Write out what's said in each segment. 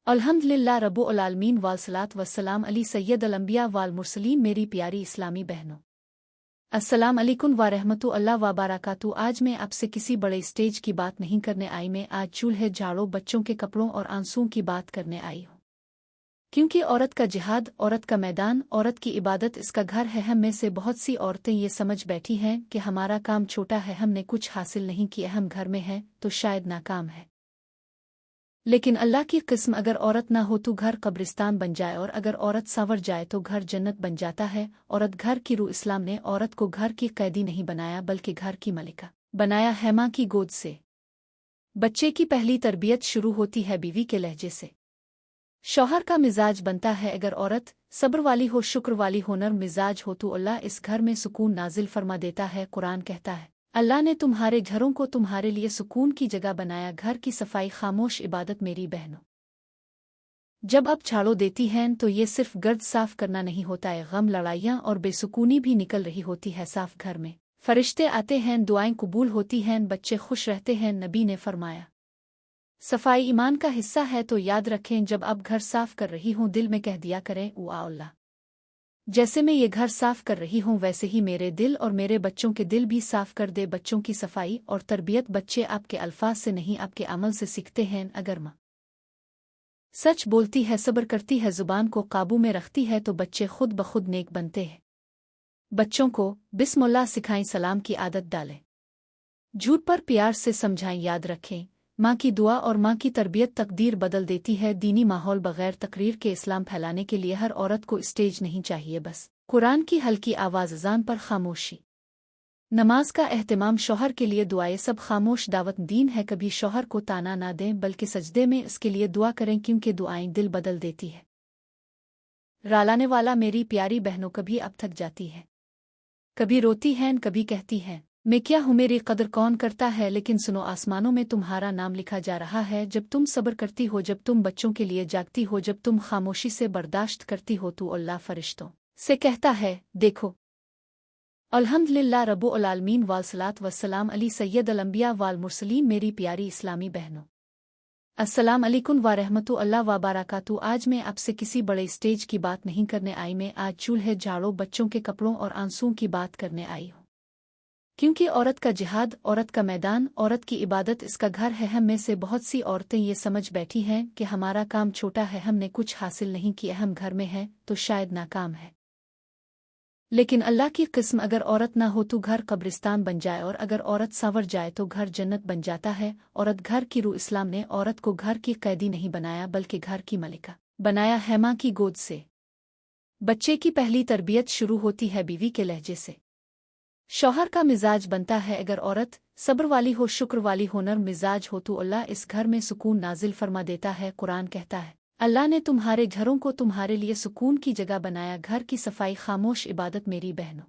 अल्हम्दुलिल्लाह रब्बुल आलमीन वालसलात वस्सलाम अली सय्यदल अंबिया वाल मुरसलीन। मेरी प्यारी इस्लामी बहनों, अस्सलाम अलैकुम व रहमतुल्लाह व बरकातहू। आज मैं आपसे किसी बड़े स्टेज की बात नहीं करने आई। मैं आज चूल्हे झाड़ों, बच्चों के कपड़ों और आंसुओं की बात करने आई हूँ। क्योंकि औरत का जिहाद, औरत का मैदान, औरत की इबादत, इसका घर है। हम में से बहुत सी औरतें ये समझ बैठी हैं कि हमारा काम छोटा है, हमने कुछ हासिल नहीं किया, हम घर में हैं तो शायद नाकाम है। लेकिन अल्लाह की किस्म, अगर औरत ना हो तो घर कब्रिस्तान बन जाए, और अगर औरत संवर जाए तो घर जन्नत बन जाता है। औरत घर की रूह। इस्लाम ने औरत को घर की कैदी नहीं बनाया बल्कि घर की मलिका बनाया है। माँ की गोद से बच्चे की पहली तरबियत शुरू होती है बीवी के लहजे से। शौहर का मिजाज बनता है। अगर औरत सब्र वाली हो, शुक्र वाली हो, नर्म मिजाज हो तो अल्लाह इस घर में सुकून नाजिल फरमा देता है। कुरान कहता है, अल्लाह ने तुम्हारे घरों को तुम्हारे लिए सुकून की जगह बनाया। घर की सफाई, खामोश इबादत। मेरी बहनों, जब आप झाड़ू देती हैं तो ये सिर्फ गर्द साफ करना नहीं होता है, गम, लड़ाइयाँ और बेसुकूनी भी निकल रही होती है। साफ घर में फरिश्ते आते हैं, दुआएं कबूल होती हैं, बच्चे खुश रहते हैं। नबी ने फरमाया, सफाई ईमान का हिस्सा है। तो याद रखें, जब आप घर साफ कर रही हों दिल में कह दिया करें, ओ अल्लाह, जैसे मैं ये घर साफ कर रही हूँ वैसे ही मेरे दिल और मेरे बच्चों के दिल भी साफ कर दे। बच्चों की सफाई और तरबियत बच्चे आपके अल्फाज से नहीं, आपके अमल से सीखते हैं। अगर माँ सच बोलती है, सब्र करती है, जुबान को काबू में रखती है तो बच्चे खुद ब खुद नेक बनते हैं। बच्चों को बिस्मिल्लाह सिखाएं, सलाम की आदत डालें, झूठ पर प्यार से समझाएं। याद रखें, माँ की दुआ और माँ की तरबियत तकदीर बदल देती है। दीनी माहौल बगैर तकरीर के इस्लाम फैलाने के लिए हर औरत को स्टेज नहीं चाहिए, बस कुरान की हल्की आवाज़, अज़ान पर खामोशी, नमाज का एहतमाम, शौहर के लिए दुआएं, सब खामोश। दावत दीन है, कभी शौहर को ताना ना दें बल्कि सजदे में इसके लिए दुआ करें, क्योंकि दुआएं दिल बदल देती है। रालाने वाला, मेरी प्यारी बहनों, कभी अब थक जाती है, कभी रोती हैं, कभी कहती हैं, मैं क्या हूँ, मेरी कदर कौन करता है। लेकिन सुनो, आसमानों में तुम्हारा नाम लिखा जा रहा है। जब तुम सब्र करती हो, जब तुम बच्चों के लिए जागती हो, जब तुम खामोशी से बर्दाश्त करती हो, तो अल्लाह फरिश्तों से कहता है, देखो। अल्हम्दुलिल्लाह रब्बुल आलमीन वालसलात वस्सलाम अली सय्यदल अंबिया वाल मुरसलीन। मेरी प्यारी इस्लामी बहनों, अस्सलाम अलैकुम व रहमतुल्लाह व बरकातहू। आज मैं आपसे किसी बड़े स्टेज की बात नहीं करने आई। मैं आज चूल्हे झाड़ों, बच्चों के कपड़ों और आंसुओं की बात करने आई हूँ। क्योंकि औरत का जिहाद, औरत का मैदान, औरत की इबादत, इसका घर है। हम में से बहुत सी औरतें ये समझ बैठी हैं कि हमारा काम छोटा है, हमने कुछ हासिल नहीं किया, हम घर में हैं तो शायद नाकाम है। लेकिन अल्लाह की किस्म, अगर औरत ना हो तो घर कब्रिस्तान बन जाए, और अगर औरत संवर जाए तो घर जन्नत बन जाता है। औरत घर की रूह। इस्लाम ने औरत को घर की कैदी नहीं बनाया बल्कि घर की मलिका बनाया है। माँ की गोद से बच्चे की पहली तरबियत शुरू होती है बीवी के लहजे से। शौहर का मिजाज बनता है। अगर औरत सब्र वाली हो, शुक्र वाली हो, नर्म मिजाज हो तो अल्लाह इस घर में सुकून नाजिल फरमा देता है। कुरान कहता है, अल्लाह ने तुम्हारे घरों को तुम्हारे लिए सुकून की जगह बनाया। घर की सफाई, खामोश इबादत। मेरी बहनों,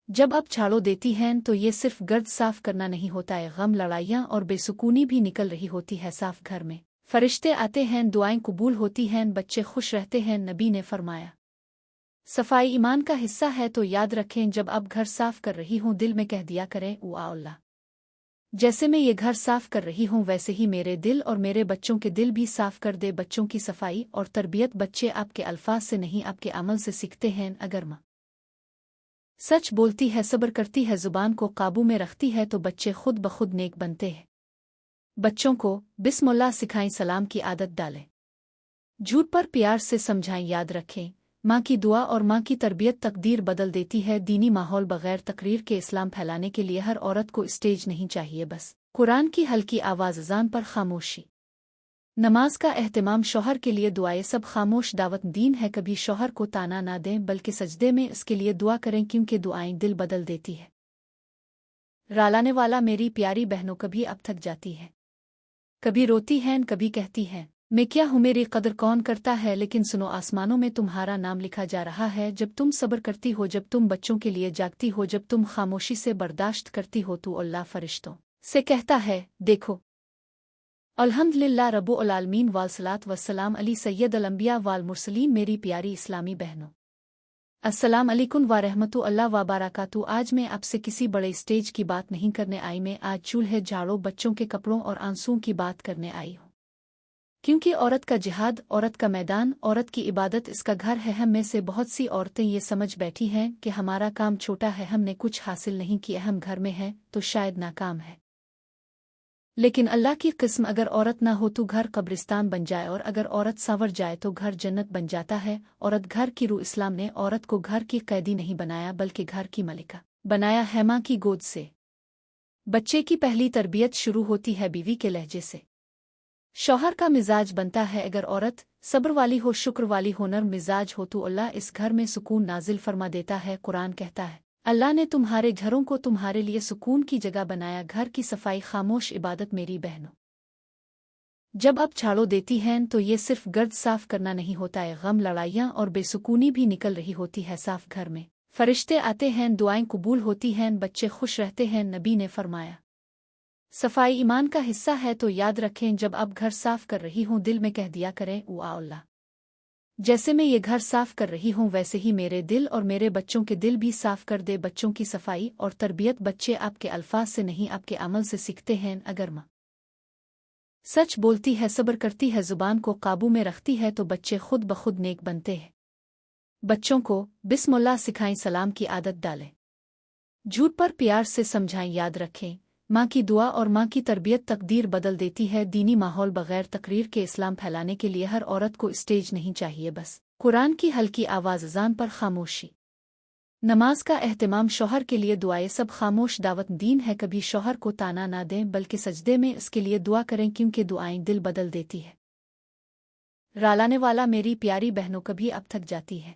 जब आप झाड़ू देती हैं तो ये सिर्फ गर्द साफ करना नहीं होता है, गम, लड़ाइयाँ और बेसुकूनी भी निकल रही होती है। साफ घर में फरिश्ते आते हैं, दुआएं कबूल होती हैं, बच्चे खुश रहते हैं। नबी ने फरमाया, सफाई ईमान का हिस्सा है। तो याद रखें, जब आप घर साफ कर रही हों दिल में कह दिया करें, ओ अल्लाह, जैसे मैं ये घर साफ कर रही हूँ वैसे ही मेरे दिल और मेरे बच्चों के दिल भी साफ कर दे। बच्चों की सफाई और तरबियत बच्चे आपके अल्फाज से नहीं, आपके अमल से सीखते हैं। अगर माँ सच बोलती है, सब्र करती है, जुबान को काबू में रखती है तो बच्चे खुद ब खुद नेक बनते हैं। बच्चों को बिस्मिल्लाह सिखाएं, सलाम की आदत डालें, झूठ पर प्यार से समझाएं। याद रखें, माँ की दुआ और माँ की तरबियत तकदीर बदल देती है। दीनी माहौल बगैर तकरीर के इस्लाम फैलाने के लिए हर औरत को स्टेज नहीं चाहिए, बस कुरान की हल्की आवाज़, अज़ान पर खामोशी, नमाज का एहतमाम, शौहर के लिए दुआएं, सब खामोश। दावत दीन है, कभी शौहर को ताना ना दें बल्कि सजदे में इसके लिए दुआ करें, क्योंकि दुआएं दिल बदल देती है। रालाने वाला, मेरी प्यारी बहनों, कभी अब थक जाती है, कभी रोती हैं, कभी कहती हैं, मैं क्या हूँ, मेरी कदर कौन करता है। लेकिन सुनो, आसमानों में तुम्हारा नाम लिखा जा रहा है। जब तुम सब्र करती हो, जब तुम बच्चों के लिए जागती हो, जब तुम खामोशी से बर्दाश्त करती हो, तो अल्लाह फरिश्तों से कहता है, देखो। अल्हम्दुलिल्लाह रब्बुल आलमीन वालसलात वस्सलाम अली सय्यदल अंबिया वाल मुरसलीन। मेरी प्यारी इस्लामी बहनों, अस्सलाम अलैकुम व रहमतुल्लाह व बरकातहू। आज मैं आपसे किसी बड़े स्टेज की बात नहीं करने आई। मैं आज चूल्हे झाड़ों, बच्चों के कपड़ों और आंसुओं की बात करने आई हूँ। क्योंकि औरत का जिहाद, औरत का मैदान, औरत की इबादत, इसका घर है। हम में से बहुत सी औरतें ये समझ बैठी हैं कि हमारा काम छोटा है, हमने कुछ हासिल नहीं किया, हम घर में हैं तो शायद नाकाम है। लेकिन अल्लाह की किस्म, अगर औरत ना हो तो घर कब्रिस्तान बन जाए, और अगर औरत संवर जाए तो घर जन्नत बन जाता है। औरत घर की रूह। इस्लाम ने औरत को घर की कैदी नहीं बनाया बल्कि घर की मलिका बनाया है। माँ की गोद से बच्चे की पहली तरबियत शुरू होती है बीवी के लहजे से। शौहर का मिजाज बनता है। अगर औरत सब्र वाली हो, शुक्र वाली हो, नर्म मिजाज हो तो अल्लाह इस घर में सुकून नाजिल फरमा देता है। कुरान कहता है, अल्लाह ने तुम्हारे घरों को तुम्हारे लिए सुकून की जगह बनाया। घर की सफाई, खामोश इबादत। मेरी बहनों, जब आप झाड़ू देती हैं तो ये सिर्फ गर्द साफ करना नहीं होता है, गम, लड़ाइयाँ और बेसुकूनी भी निकल रही होती है साफ। घर में फरिश्ते आते हैं, दुआएं कबूल होती हैं, बच्चे खुश रहते हैं। नबी ने फरमाया, सफाई ईमान का हिस्सा है। तो याद रखें, जब आप घर साफ कर रही हों दिल में कह दिया करें, ओ अल्लाह, जैसे मैं ये घर साफ कर रही हूँ वैसे ही मेरे दिल और मेरे बच्चों के दिल भी साफ कर दे। बच्चों की सफाई और तरबियत बच्चे आपके अल्फाज से नहीं, आपके अमल से सीखते हैं। अगर माँ सच बोलती है, सब्र करती है, जुबान को काबू में रखती है तो बच्चे खुद ब खुद नेक बनते हैं। बच्चों को बिस्मिल्लाह सिखाएं, सलाम की आदत डालें, झूठ पर प्यार से समझाएं। याद रखें, माँ की दुआ और माँ की तरबियत तकदीर बदल देती है। दीनी माहौल बगैर तकरीर के इस्लाम फैलाने के लिए हर औरत को स्टेज नहीं चाहिए, बस कुरान की हल्की आवाज़, अज़ान पर खामोशी, नमाज का एहतमाम, शौहर के लिए दुआएं, सब खामोश। दावत दीन है, कभी शौहर को ताना ना दें बल्कि सजदे में इसके लिए दुआ करें, क्योंकि दुआएं दिल बदल देती है। रालाने वाला, मेरी प्यारी बहनों, कभी अब थक जाती है,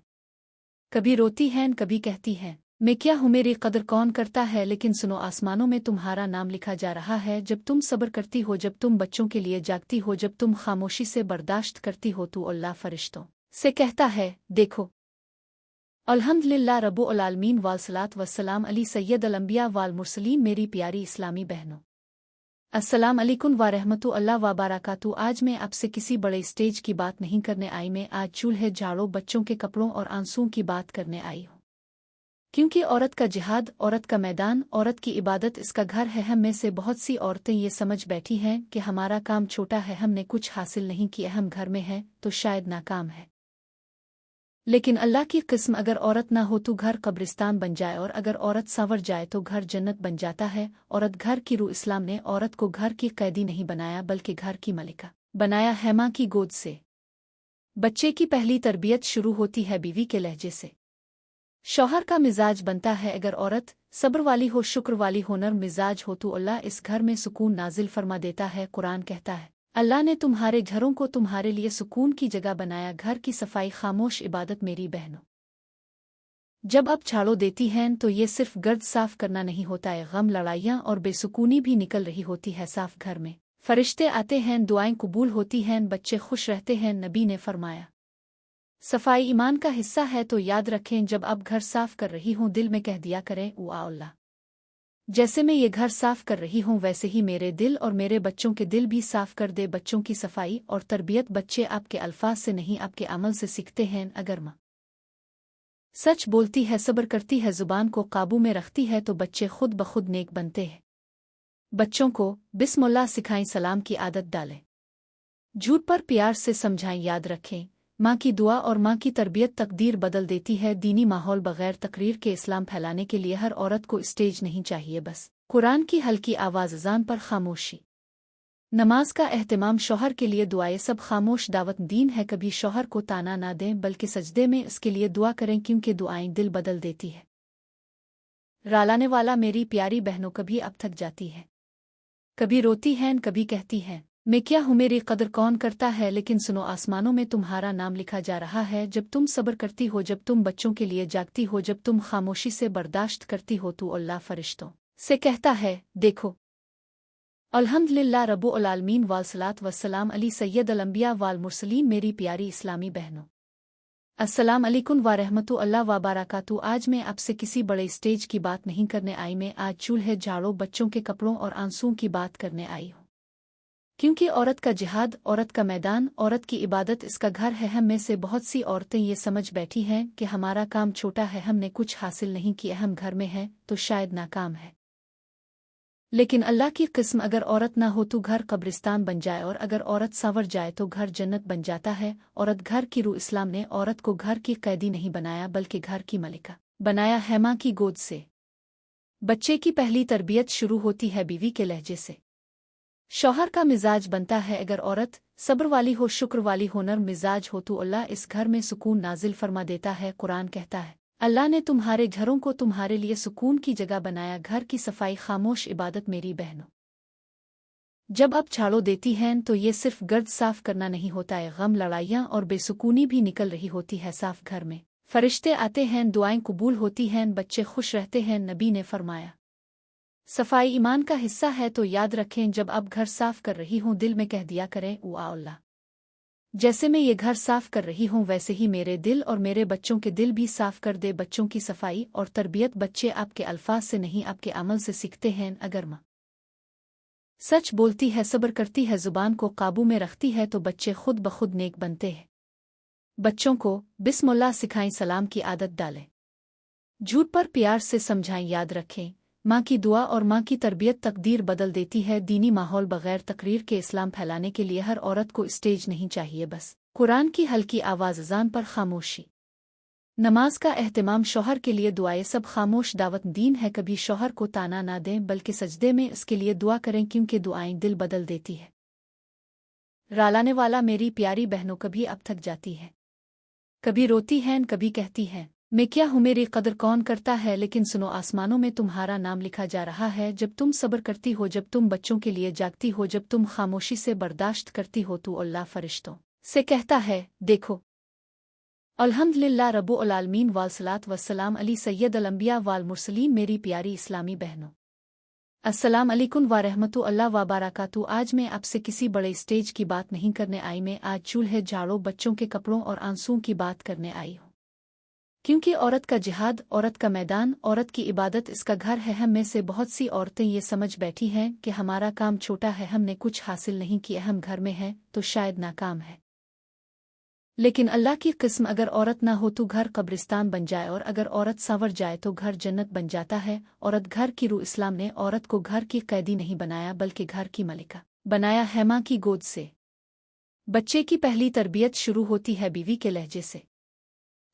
कभी रोती हैं, कभी कहती हैं, मैं क्या हूँ, मेरी कदर कौन करता है। लेकिन सुनो, आसमानों में तुम्हारा नाम लिखा जा रहा है। जब तुम सब्र करती हो, जब तुम बच्चों के लिए जागती हो, जब तुम खामोशी से बर्दाश्त करती हो, तो अल्लाह फरिश्तों से कहता है, देखो, अल्हम्दुलिल्लाह रब्बुल आलमीन वस्सलात वस्सलाम अली सय्यदल अंबिया वाल मुरसलीन। मेरी प्यारी इस्लामी बहनों, अस्सलाम अलैकुम व रहमतुल्लाह व बरकातहू। आज मैं आपसे किसी बड़े स्टेज की बात नहीं करने आई, मैं आज चूल्हे, झाड़ों, बच्चों के कपड़ों और आंसुओं की बात करने आई हूँ। क्योंकि औरत का जिहाद, औरत का मैदान, औरत की इबादत, इसका घर है। हम में से बहुत सी औरतें ये समझ बैठी हैं कि हमारा काम छोटा है, हमने कुछ हासिल नहीं किया, हम घर में हैं तो शायद नाकाम है। लेकिन अल्लाह की किस्म, अगर औरत ना हो तो घर कब्रिस्तान बन जाए, और अगर औरत संवर जाए तो घर जन्नत बन जाता है। औरत घर की रूह। इस्लाम ने औरत को घर की कैदी नहीं बनाया बल्कि घर की मलिका बनाया है। माँ की गोद से बच्चे की पहली तरबियत शुरू होती है बीवी के लहजे से। शौहर का मिजाज बनता है। अगर औरत सब्र वाली हो, शुक्र वाली हो, नर्म मिजाज हो तो अल्लाह इस घर में सुकून नाजिल फरमा देता है। कुरान कहता है, अल्लाह ने तुम्हारे घरों को तुम्हारे लिए सुकून की जगह बनाया। घर की सफाई, खामोश इबादत। मेरी बहनों, जब आप झाड़ू देती हैं तो ये सिर्फ गर्द साफ करना नहीं होता है, गम, लड़ाइयाँ और बेसुकूनी भी निकल रही होती है साफ। घर में फरिश्ते आते हैं, दुआएं कबूल होती हैं, बच्चे खुश रहते हैं। नबी ने फरमाया, सफाई ईमान का हिस्सा है। तो याद रखें, जब आप घर साफ कर रही हों दिल में कह दिया करें, ओ अल्लाह, जैसे मैं ये घर साफ कर रही हूँ वैसे ही मेरे दिल और मेरे बच्चों के दिल भी साफ कर दे। बच्चों की सफाई और तरबियत बच्चे आपके अल्फाज से नहीं, आपके अमल से सीखते हैं। अगर माँ सच बोलती है, सब्र करती है, जुबान को काबू में रखती है तो बच्चे खुद ब खुद नेक बनते हैं। बच्चों को बिस्मिल्लाह सिखाएं, सलाम की आदत डालें, झूठ पर प्यार से समझाएं। याद रखें, माँ की दुआ और माँ की तरबियत तकदीर बदल देती है। दीनी माहौल बगैर तकरीर के इस्लाम फैलाने के लिए हर औरत को स्टेज नहीं चाहिए, बस कुरान की हल्की आवाज़, अज़ान पर खामोशी, नमाज का एहतमाम, शौहर के लिए दुआएं, सब खामोश। दावत दीन है, कभी शौहर को ताना ना दें बल्कि सजदे में इसके लिए दुआ करें, क्योंकि दुआएं दिल बदल देती है। रालाने वाला, मेरी प्यारी बहनों, कभी अब थक जाती है, कभी रोती हैं, कभी कहती हैं, मैं क्या हूँ, मेरी कदर कौन करता है। लेकिन सुनो, आसमानों में तुम्हारा नाम लिखा जा रहा है। जब तुम सब्र करती हो, जब तुम बच्चों के लिए जागती हो, जब तुम खामोशी से बर्दाश्त करती हो, तो अल्लाह फरिश्तों से कहता है, देखो, अल्हम्दुलिल्लाह रब्बुल आलमीन वस्सलात वस्सलाम अली सय्यदल अंबिया वाल मुरसलीन। मेरी प्यारी इस्लामी बहनों, अस्सलाम अलैकुम व रहमतुल्लाह व बरकातहू। आज मैं आपसे किसी बड़े स्टेज की बात नहीं करने आई, मैं आज चूल्हे, झाड़ों, बच्चों के कपड़ों और आंसुओं की बात करने आई हूँ। क्योंकि औरत का जिहाद, औरत का मैदान, औरत की इबादत, इसका घर है। हम में से बहुत सी औरतें ये समझ बैठी हैं कि हमारा काम छोटा है, हमने कुछ हासिल नहीं किया, हम घर में हैं तो शायद नाकाम है। लेकिन अल्लाह की किस्म, अगर औरत ना हो तो घर कब्रिस्तान बन जाए, और अगर औरत संवर जाए तो घर जन्नत बन जाता है। औरत घर की रूह। इस्लाम ने औरत को घर की कैदी नहीं बनाया बल्कि घर की मलिका बनाया है, माँ की गोद से। बच्चे की पहली तरबियत शुरू होती है बीवी के लहजे से। शौहर का मिजाज बनता है अगर औरत सब्र वाली हो, शुक्र वाली हो, नर्म मिजाज हो तो अल्लाह इस घर में सुकून नाजिल फरमा देता है। कुरान कहता है, अल्लाह ने तुम्हारे घरों को तुम्हारे लिए सुकून की जगह बनाया। घर की सफाई, खामोश इबादत मेरी बहनों। जब आप झाड़ू देती हैं तो ये सिर्फ गर्द साफ करना नहीं होता है, गम, लड़ाइयाँ और बेसुकूनी भी निकल रही होती है साफ घर में। फरिश्ते आते हैं, दुआएं कबूल होती हैं, बच्चे खुश रहते हैं। नबी ने फरमाया, सफाई ईमान का हिस्सा है, तो याद रखें जब आप घर साफ कर रही हूँ दिल में कह दिया करें, ओ अल्लाह, जैसे मैं ये घर साफ कर रही हूँ वैसे ही मेरे दिल और मेरे बच्चों के दिल भी साफ कर दे। बच्चों की सफाई और तरबियत बच्चे आपके अल्फाज से नहीं आपके अमल से सीखते हैं। अगर माँ सच बोलती है, सब्र करती है, जुबान को काबू में रखती है तो बच्चे खुद ब खुद नेक बनते हैं। बच्चों को बिस्मिल्लाह सिखाएं, सलाम की आदत डालें, झूठ पर प्यार से समझाएं। याद रखें, माँ की दुआ और माँ की तरबियत तकदीर बदल देती है। दीनी माहौल बगैर तकरीर के इस्लाम फैलाने के लिए हर औरत को स्टेज नहीं चाहिए, बस कुरान की हल्की आवाज़, अज़ान पर खामोशी, नमाज का एहतमाम, शौहर के लिए दुआएं, सब खामोश। दावत दीन है, कभी शौहर को ताना ना दें बल्कि सजदे में इसके लिए दुआ करें, क्योंकि दुआएं दिल बदल देती है। रालाने वाला मेरी प्यारी बहनों, कभी अब थक जाती है, कभी रोती हैं, कभी कहती हैं मैं क्या हूँ, मेरी कदर कौन करता है। लेकिन सुनो, आसमानों में तुम्हारा नाम लिखा जा रहा है। जब तुम सब्र करती हो, जब तुम बच्चों के लिए जागती हो, जब तुम खामोशी से बर्दाश्त करती हो, तो अल्लाह फरिश्तों से कहता है, देखो, अल्हम्दुलिल्लाह रब्बुल आलमीन वालसलात वस्सलाम अली सैयदल अंबिया वाल मुरसलीन। मेरी प्यारी इस्लामी बहनों, अस्सलाम अलैकुम व रहमतुल्लाह व बरकातहू। आज मैं आपसे किसी बड़े स्टेज की बात नहीं करने आई, मैं आज चूल्हे, झाड़ों, बच्चों के कपड़ों और आंसुओं की बात करने आई हूँ। क्योंकि औरत का जिहाद, औरत का मैदान, औरत की इबादत, इसका घर है। हम में से बहुत सी औरतें ये समझ बैठी हैं कि हमारा काम छोटा है, हमने कुछ हासिल नहीं किया, हम घर में हैं तो शायद नाकाम है। लेकिन अल्लाह की किस्म, अगर औरत ना हो तो घर कब्रिस्तान बन जाए, और अगर औरत संवर जाए तो घर जन्नत बन जाता है। औरत घर की रूह। इस्लाम ने औरत को घर की कैदी नहीं बनाया बल्कि घर की मलिका बनाया है, माँ की गोद से। बच्चे की पहली तरबियत शुरू होती है बीवी के लहजे से।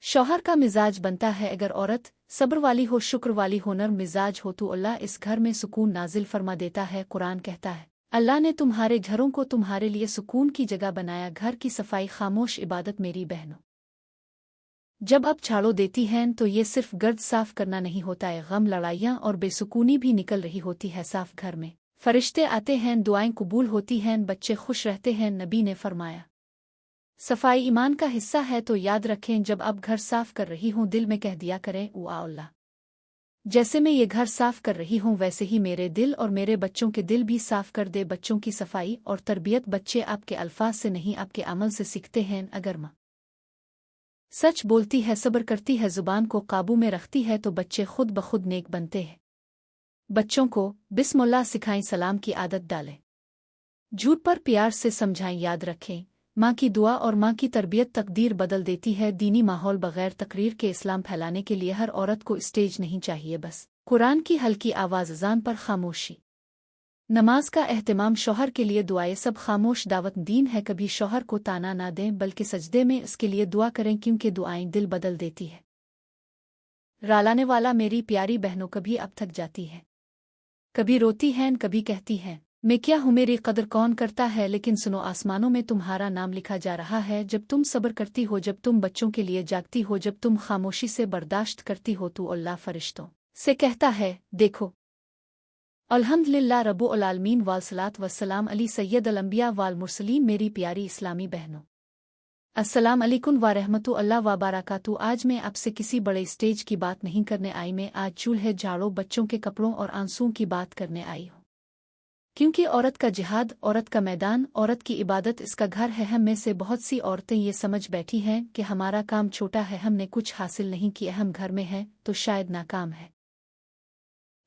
शौहर का मिजाज बनता है अगर औरत सब्र वाली हो, शुक्र वाली हो, नर्म मिजाज हो, तो अल्लाह इस घर में सुकून नाजिल फरमा देता है। कुरान कहता है, अल्लाह ने तुम्हारे घरों को तुम्हारे लिए सुकून की जगह बनाया। घर की सफाई, खामोश इबादत मेरी बहनों। जब आप झाड़ू देती हैं तो ये सिर्फ गर्द साफ करना नहीं होता है, गम, लड़ाइयाँ और बेसुकूनी भी निकल रही होती है साफ घर में। फरिश्ते आते हैं, दुआएं कबूल होती हैं, बच्चे खुश रहते हैं। नबी ने फरमाया, सफाई ईमान का हिस्सा है, तो याद रखें जब आप घर साफ कर रही हूँ दिल में कह दिया करें, ओ अल्लाह, जैसे मैं ये घर साफ कर रही हूँ वैसे ही मेरे दिल और मेरे बच्चों के दिल भी साफ कर दे। बच्चों की सफाई और तरबियत बच्चे आपके अल्फाज से नहीं आपके अमल से सीखते हैं। अगर माँ सच बोलती है, सब्र करती है, जुबान को काबू में रखती है तो बच्चे खुद ब खुद नेक बनते हैं। बच्चों को बिस्मिल्लाह सिखाएं, सलाम की आदत डालें, झूठ पर प्यार से समझाएं। याद रखें, माँ की दुआ और माँ की तरबियत तकदीर बदल देती है। दीनी माहौल बगैर तकरीर के इस्लाम फैलाने के लिए हर औरत को स्टेज नहीं चाहिए, बस कुरान की हल्की आवाज़, अज़ान पर खामोशी, नमाज का एहतमाम, शौहर के लिए दुआएं, सब खामोश। दावत दीन है, कभी शौहर को ताना ना दें बल्कि सजदे में इसके लिए दुआ करें, क्योंकि दुआएं दिल बदल देती है। रालाने वाला मेरी प्यारी बहनों, कभी अब थक जाती है, कभी रोती हैं, कभी कहती हैं मैं क्या हूँ, मेरी कदर कौन करता है। लेकिन सुनो, आसमानों में तुम्हारा नाम लिखा जा रहा है। जब तुम सब्र करती हो, जब तुम बच्चों के लिए जागती हो, जब तुम खामोशी से बर्दाश्त करती हो, तो अल्लाह फरिश्तों से कहता है, देखो, अल्हम्दुलिल्लाह रब्बुल आलमीन वालसलात वस्सलाम अली सैयदल अंबिया वाल मुरसलीन। मेरी प्यारी इस्लामी बहनों, अस्सलाम अलैकुम व रहमतुल्लाह व बरकातहू। आज मैं आपसे किसी बड़े स्टेज की बात नहीं करने आई, मैं आज चूल्हे, झाड़ों, बच्चों के कपड़ों और आंसुओं की बात करने आई हूँ। क्योंकि औरत का जिहाद, औरत का मैदान, औरत की इबादत, इसका घर है। हम में से बहुत सी औरतें ये समझ बैठी हैं कि हमारा काम छोटा है, हमने कुछ हासिल नहीं किया, हम घर में हैं तो शायद नाकाम है।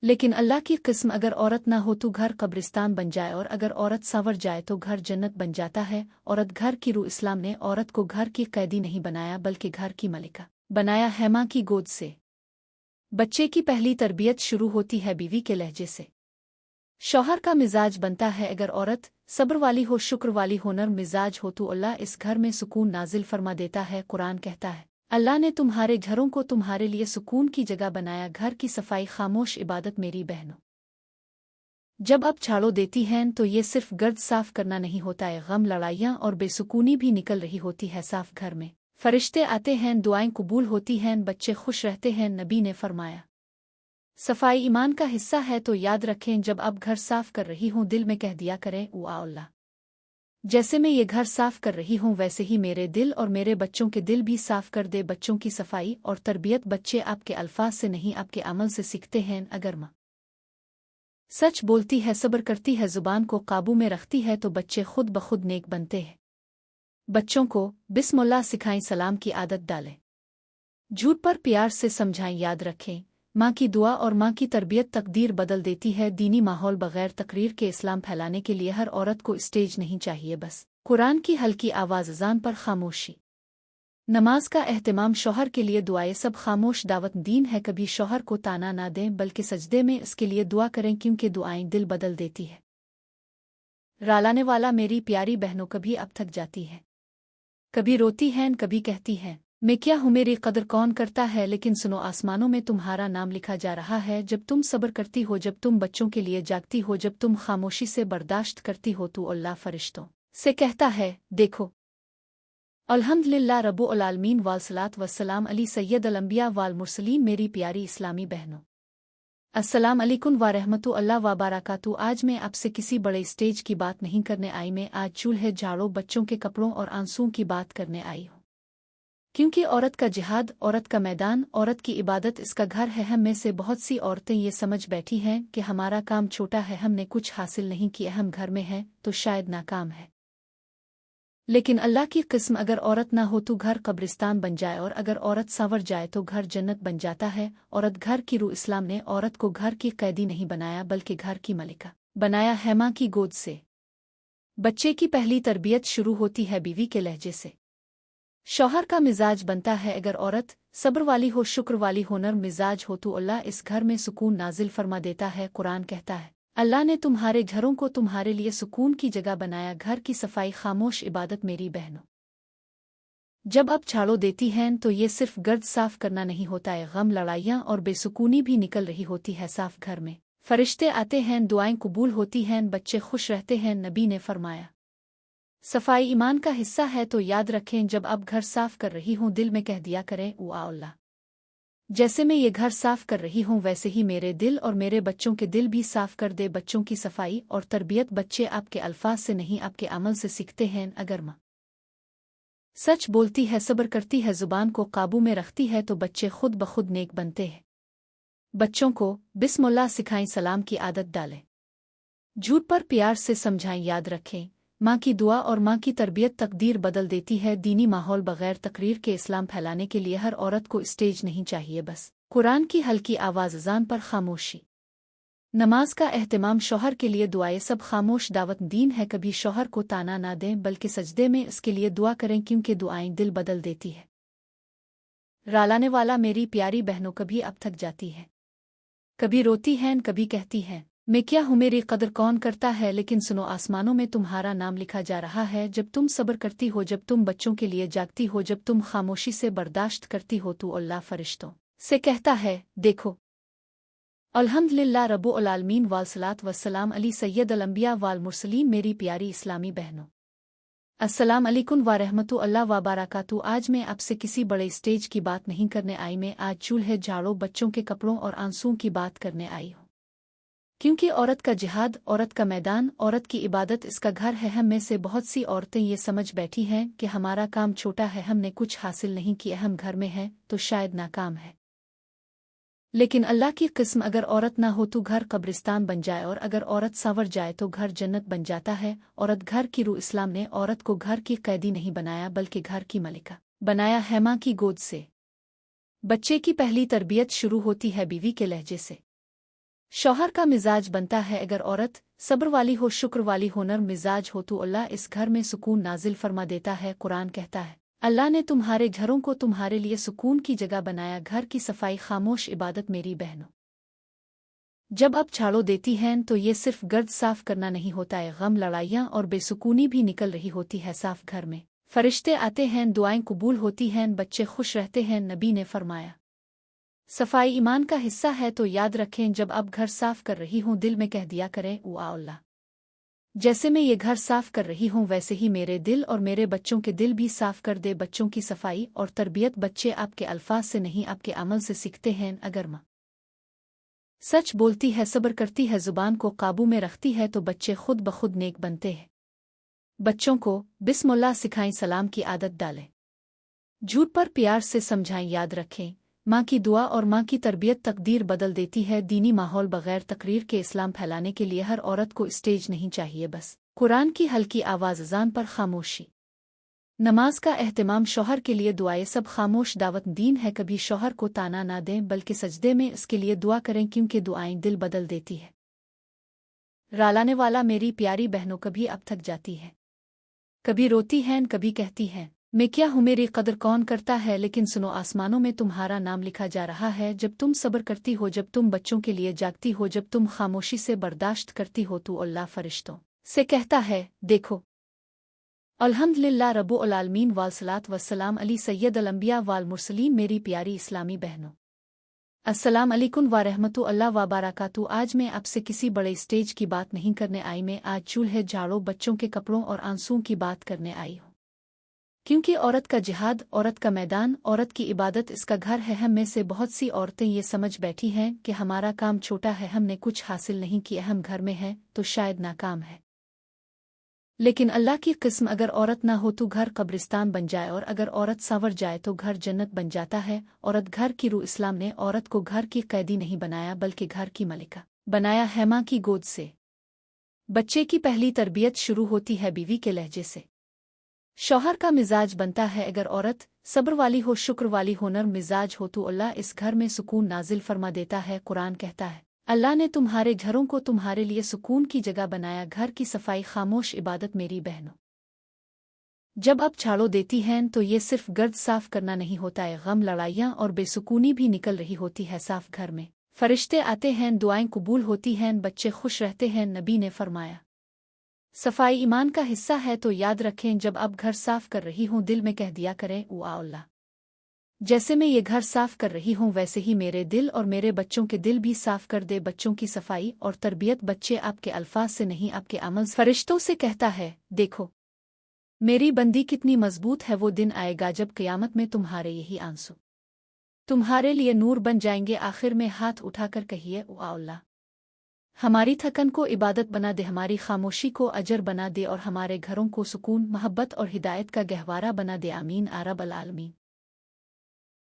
लेकिन अल्लाह की किस्म, अगर औरत ना हो तो घर कब्रिस्तान बन जाए, और अगर औरत संवर जाए तो घर जन्नत बन जाता है। औरत घर की रूह। इस्लाम ने औरत को घर की कैदी नहीं बनाया बल्कि घर की मलिका बनाया है, माँ की गोद से। बच्चे की पहली तरबियत शुरू होती है बीवी के लहजे से। शौहर का मिजाज बनता है अगर औरत सब्र वाली हो, शुक्र वाली हो, नर्म मिजाज हो तो अल्लाह इस घर में सुकून नाजिल फरमा देता है। कुरान कहता है, अल्लाह ने तुम्हारे घरों को तुम्हारे लिए सुकून की जगह बनाया। घर की सफाई, खामोश इबादत मेरी बहनों। जब आप झाड़ू देती हैं तो ये सिर्फ गर्द साफ करना नहीं होता है, गम, लड़ाइयाँ और बेसुकूनी भी निकल रही होती है साफ घर में। फरिश्ते आते हैं, दुआएं कबूल होती हैं, बच्चे खुश रहते हैं। नबी ने फरमाया, सफाई ईमान का हिस्सा है। तो याद रखें, जब आप घर साफ कर रही हूँ दिल में कह दिया करें, ओ अल्लाह, जैसे मैं ये घर साफ कर रही हूँ वैसे ही मेरे दिल और मेरे बच्चों के दिल भी साफ कर दे। बच्चों की सफाई और तरबियत बच्चे आपके अल्फाज से नहीं आपके अमल से सीखते हैं। अगर माँ सच बोलती है, सब्र करती है, जुबान को काबू में रखती है तो बच्चे खुद ब खुद नेक बनते हैं। बच्चों को बिस्मिल्लाह सिखाएं, सलाम की आदत डालें, झूठ पर प्यार से समझाएं। याद रखें, माँ की दुआ और माँ की तरबियत तकदीर बदल देती है। दीनी माहौल बगैर तकरीर के इस्लाम फैलाने के लिए हर औरत को स्टेज नहीं चाहिए, बस कुरान की हल्की आवाज़, अज़ान पर खामोशी, नमाज का एहतमाम, शौहर के लिए दुआएं, सब खामोश दावत दीन है। कभी शौहर को ताना ना दें बल्कि सजदे में इसके लिए दुआ करें, क्योंकि दुआएं दिल बदल देती है। रालाने वाला मेरी प्यारी बहनों, कभी अब थक जाती है, कभी रोती हैं, कभी कहती हैं, मैं क्या हूँ, मेरी कदर कौन करता है। लेकिन सुनो, आसमानों में तुम्हारा नाम लिखा जा रहा है। जब तुम सब्र करती हो, जब तुम बच्चों के लिए जागती हो, जब तुम खामोशी से बर्दाश्त करती हो, तो अल्लाह फरिश्तों से कहता है, देखो, अल्हम्दुलिल्लाह रब्बुल आलमीन वालसलात वस्सलाम अली सैयदल अंबिया वाल मुरसलीन। मेरी प्यारी इस्लामी बहनों, अस्सलाम अलैकुम व रहमतुल्लाह व बरकातहू। आज मैं आपसे किसी बड़े स्टेज की बात नहीं करने आई, मैं आज चूल्हे, झाड़ों, बच्चों के कपड़ों और आंसुओं की बात करने आई हूँ। क्योंकि औरत का जिहाद, औरत का मैदान, औरत की इबादत, इसका घर है। हम में से बहुत सी औरतें ये समझ बैठी हैं कि हमारा काम छोटा है, हमने कुछ हासिल नहीं किया, हम घर में हैं तो शायद नाकाम है। लेकिन अल्लाह की किस्म, अगर औरत ना हो तो घर कब्रिस्तान बन जाए, और अगर औरत संवर जाए तो घर जन्नत बन जाता है। औरत घर की रूह। इस्लाम ने औरत को घर की कैदी नहीं बनाया बल्कि घर की मलिका बनाया है। माँ की गोद से बच्चे की पहली तरबियत शुरू होती है बीवी के लहजे से। शौहर का मिजाज बनता है अगर औरत सब्र वाली हो, शुक्र वाली हो, नर्म मिजाज हो तो अल्लाह इस घर में सुकून नाजिल फरमा देता है। कुरान कहता है, अल्लाह ने तुम्हारे घरों को तुम्हारे लिए सुकून की जगह बनाया। घर की सफाई, खामोश इबादत मेरी बहनों। जब आप झाड़ू देती हैं तो ये सिर्फ गर्द साफ करना नहीं होता है, गम, लड़ाइयाँ और बेसुकूनी भी निकल रही होती है साफ घर में। फरिश्ते आते हैं, दुआएं कबूल होती हैं, बच्चे खुश रहते हैं। नबी ने फरमाया, सफाई ईमान का हिस्सा है। तो याद रखें, जब आप घर साफ कर रही हूँ दिल में कह दिया करें, ओ अल्लाह, जैसे मैं ये घर साफ कर रही हूँ वैसे ही मेरे दिल और मेरे बच्चों के दिल भी साफ कर दे। बच्चों की सफाई और तरबियत बच्चे आपके अल्फाज से नहीं आपके अमल से सीखते हैं। अगर माँ सच बोलती है, सब्र करती है, जुबान को काबू में रखती है तो बच्चे खुद ब खुद नेक बनते हैं। बच्चों को बिस्मिल्लाह सिखाएं, सलाम की आदत डालें, झूठ पर प्यार से समझाएं। याद रखें, माँ की दुआ और माँ की तरबियत तकदीर बदल देती है। दीनी माहौल बगैर तकरीर के इस्लाम फैलाने के लिए हर औरत को स्टेज नहीं चाहिए, बस कुरान की हल्की आवाज़, अज़ान पर खामोशी, नमाज का एहतमाम, शौहर के लिए दुआएं, सब खामोश दावत दीन है। कभी शौहर को ताना ना दें बल्कि सजदे में इसके लिए दुआ करें, क्योंकि दुआएं दिल बदल देती है। रालाने वाला मेरी प्यारी बहनों, कभी अब थक जाती है, कभी रोती हैं, कभी कहती हैं, मैं क्या हूँ, मेरी कदर कौन करता है। लेकिन सुनो, आसमानों में तुम्हारा नाम लिखा जा रहा है। जब तुम सब्र करती हो, जब तुम बच्चों के लिए जागती हो, जब तुम खामोशी से बर्दाश्त करती हो, तो अल्लाह फरिश्तों से कहता है, देखो, अल्हम्दुलिल्लाह रब्बुल आलमीन वालसलात वस्सलाम अली सैयदल अंबिया वाल मुरसलीन। मेरी प्यारी इस्लामी बहनों, अस्सलाम अलैकुम व रहमतुल्लाह व बरकातहू। आज मैं आपसे किसी बड़े स्टेज की बात नहीं करने आई, मैं आज चूल्हे, झाड़ू, बच्चों के कपड़ों और आंसुओं की बात करने आई हूँ। क्योंकि औरत का जिहाद, औरत का मैदान, औरत की इबादत, इसका घर है। हम में से बहुत सी औरतें ये समझ बैठी हैं कि हमारा काम छोटा है, हमने कुछ हासिल नहीं किया, हम घर में हैं तो शायद नाकाम है। लेकिन अल्लाह की किस्म, अगर औरत ना हो तो घर कब्रिस्तान बन जाए, और अगर औरत संवर जाए तो घर जन्नत बन जाता है। औरत घर की रूह। इस्लाम ने औरत को घर की कैदी नहीं बनाया बल्कि घर की मलिका बनाया है। माँ की गोद से बच्चे की पहली तरबियत शुरू होती है बीवी के लहजे से। शौहर का मिजाज बनता है अगर औरत सब्र वाली हो, शुक्र वाली हो, नर्म मिजाज हो तो अल्लाह इस घर में सुकून नाजिल फरमा देता है। कुरान कहता है, अल्लाह ने तुम्हारे घरों को तुम्हारे लिए सुकून की जगह बनाया। घर की सफाई, खामोश इबादत मेरी बहनों। जब अब झाड़ो देती हैं तो ये सिर्फ गर्द साफ करना नहीं होता है, गम, लड़ाइयाँ और बेसुकूनी भी निकल रही होती है साफ घर में। फरिश्ते आते हैं, दुआएं कबूल होती हैं, बच्चे खुश रहते हैं। नबी ने फरमाया, सफाई ईमान का हिस्सा है, तो याद रखें जब अब घर साफ कर रही हूँ दिल में कह दिया करें, ओ अल्लाह, जैसे मैं ये घर साफ कर रही हूँ वैसे ही मेरे दिल और मेरे बच्चों के दिल भी साफ कर दे। बच्चों की सफाई और तरबियत बच्चे आपके अल्फाज से नहीं आपके अमल से सीखते हैं। अगर माँ सच बोलती है, सब्र करती है, जुबान को काबू में रखती है तो बच्चे खुद बखुद नेक बनते हैं। बच्चों को बिस्मिल्लाह सिखाएं, सलाम की आदत डालें, झूठ पर प्यार से समझाएं। याद रखें, माँ की दुआ और माँ की तरबियत तकदीर बदल देती है। दीनी माहौल बगैर तकरीर के इस्लाम फैलाने के लिए हर औरत को स्टेज नहीं चाहिए, बस कुरान की हल्की आवाज़, अज़ान पर खामोशी, नमाज का एहतमाम, शौहर के लिए दुआएं, सब खामोश दावत दीन है। कभी शौहर को ताना ना दें बल्कि सजदे में इसके लिए दुआ करें, क्योंकि दुआएं दिल बदल देती है। रालाने वाला मेरी प्यारी बहनों, कभी अब थक जाती है, कभी रोती हैं, कभी कहती हैं मैं क्या हूँ, मेरी कदर कौन करता है। लेकिन सुनो, आसमानों में तुम्हारा नाम लिखा जा रहा है। जब तुम सब्र करती हो, जब तुम बच्चों के लिए जागती हो, जब तुम खामोशी से बर्दाश्त करती हो, तो अल्लाह फरिश्तों से कहता है, देखो। अल्हम्दुलिल्लाह रब्बुल आलमीन वालसलात वस्सलाम अली सैयदल अंबिया वाल मुरसलीन। मेरी प्यारी इस्लामी बहनों, अस्सलाम अलैकुम व रहमतुल्लाह व बरकातहू। आज मैं आपसे किसी बड़े स्टेज की बात नहीं करने आई, मैं आज चूल्हे झाड़ों, बच्चों के कपड़ों और आंसुओं की बात करने आई हूँ। क्योंकि औरत का जिहाद, औरत का मैदान, औरत की इबादत, इसका घर है। हम में से बहुत सी औरतें ये समझ बैठी हैं कि हमारा काम छोटा है, हमने कुछ हासिल नहीं किया, हम घर में हैं तो शायद नाकाम है। लेकिन अल्लाह की किस्म, अगर औरत ना हो तो घर कब्रिस्तान बन जाए, और अगर औरत संवर जाए तो घर जन्नत बन जाता है। औरत घर की रूह। इस्लाम ने औरत को घर की कैदी नहीं बनाया बल्कि घर की मलिका बनाया है। माँ की गोद से बच्चे की पहली तरबियत शुरू होती है बीवी के लहजे से। शौहर का मिजाज बनता है, अगर औरत सब्र वाली हो, शुक्र वाली हो, नर्म मिजाज हो, तो अल्लाह इस घर में सुकून नाजिल फरमा देता है। कुरान कहता है, अल्लाह ने तुम्हारे घरों को तुम्हारे लिए सुकून की जगह बनाया। घर की सफाई, खामोश इबादत। मेरी बहनों, जब अब झाड़ो देती हैं तो ये सिर्फ गर्द साफ करना नहीं होता है, गम, लड़ाइयाँ और बेसुकूनी भी निकल रही होती है साफ घर में। फरिश्ते आते हैं, दुआएं कबूल होती हैं, बच्चे खुश रहते हैं। नबी ने फरमाया, सफाई ईमान का हिस्सा है, तो याद रखें जब अब घर साफ कर रही हूँ दिल में कह दिया करें, ओ अल्लाह, जैसे मैं ये घर साफ कर रही हूँ वैसे ही मेरे दिल और मेरे बच्चों के दिल भी साफ कर दे। बच्चों की सफाई और तरबियत बच्चे आपके अल्फाज से नहीं आपके अमल। फरिश्तों से कहता है, देखो मेरी बंदी कितनी मजबूत है। वो दिन आएगा जब क़यामत में तुम्हारे यही आंसू तुम्हारे लिए नूर बन जाएंगे। आखिर में हाथ उठाकर कहिए, ओ अल्लाह, हमारी थकन को इबादत बना दे, हमारी खामोशी को अजर बना दे और हमारे घरों को सुकून, मोहब्बत और हिदायत का गहवारा बना दे। आमीन या रब्बल आलमीन।